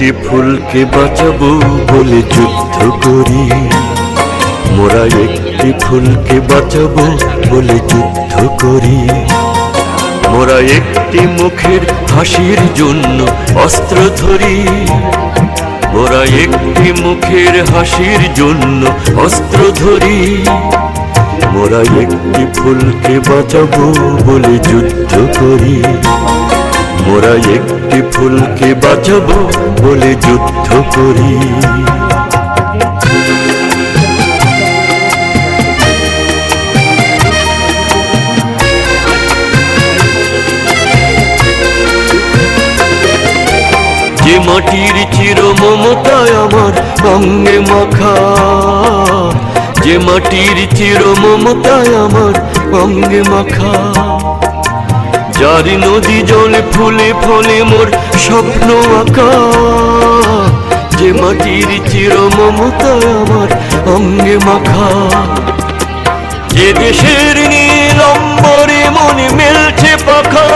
একটি ফুলকে বাঁচাবো বলে যুদ্ধ করি, মোরা একটি ফুলকে বাঁচাবো বলে যুদ্ধ করি। মোরা একটি মুখের হাসির জন্য অস্ত্র ধরি, মোরা একটি মুখের হাসির জন্য অস্ত্র ধরি। মোরা একটি ফুলকে বাঁচাবো বলে যুদ্ধ করি, মোরা একটি ফুলকে বাঁচাবো বলে যুদ্ধ করি। যে মাটির চির মমতায় আমার অঙ্গে মাখা, যে মাটির চির মমতায় আমার অঙ্গে মাখা। যার নদী জলে ফুলে ফলে মোর স্বপ্ন আঁকা, যে মাটির চির মমতায় আমার অঙ্গে মাখা। যে দেশের নীল অম্বরে মনে মেলছে পাখা,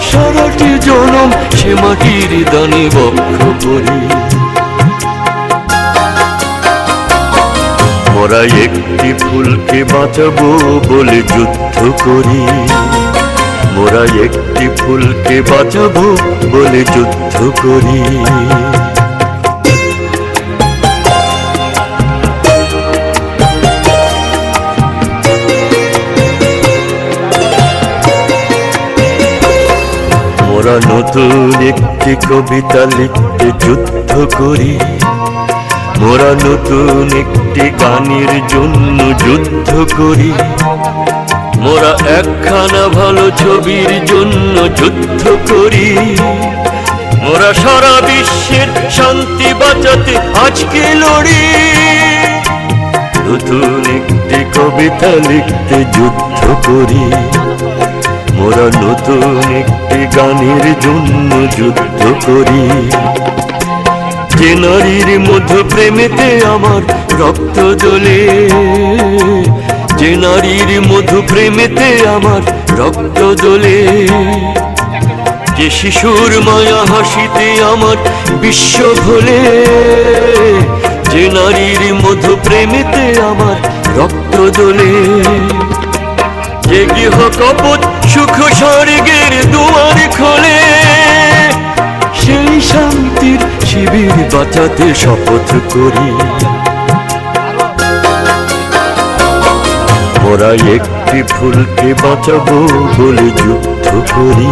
সারাটি জনম সে মাটির দানে বক্ষ করি। মোরা একটি ফুলকে বাঁচাবো বলে যুদ্ধ করি, মোরা একটি ফুলকে বাঁচাবো বলে যুদ্ধ করি। মোরা নতুন একটি কবিতা লিখতে যুদ্ধ করি, মোরা নতুন একটি গানের জন্য যুদ্ধ করি। মোরা একখানা ভালো ছবির জন্য যুদ্ধ করি। মোরা সারা বিশ্বের শান্তি বাঁচাতে আজকে লড়ি। নতুন একটি কবিতা লিখতে যুদ্ধ করি, মোরা নতুন একটি গানের জন্য যুদ্ধ করি। যে নারীর মধ্যে প্রেমেতে আমার রক্ত জ্বলে, যে নারীর মধু প্রেমেতে আমার রক্ত জ্বলে। যে শিশুর মায়া হাসিতে আমার বিশ্ব ভোলে, যে নারীর মধু প্রেমেতে আমার রক্ত জ্বলে। যে গৃহ কপট সুখ স্বর্গের দুয়ার খোলে, সেই শান্তির শিবির বাঁচাতে শপথ করি। মোরা একটি ফুলকে বাঁচাবো বলে যুদ্ধ করি,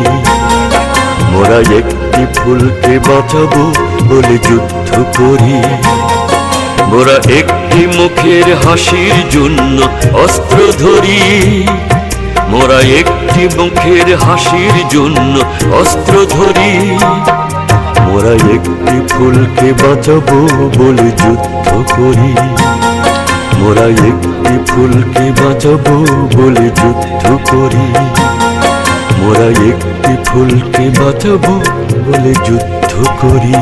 মোরা একটি ফুলকে বাঁচাবো বলে যুদ্ধ করি। মোরা একটি মুখের হাসির জন্য অস্ত্র ধরি, মোরা একটি মুখের হাসির জন্য অস্ত্র ধরি। মোরা একটি ফুলকে বাঁচাবো বলে যুদ্ধ করি, মোরা একটি ফুলকে বাঁচাবো বলে যুদ্ধ করি। মোরা একটি ফুলকে বাঁচাবো বলে যুদ্ধ করি।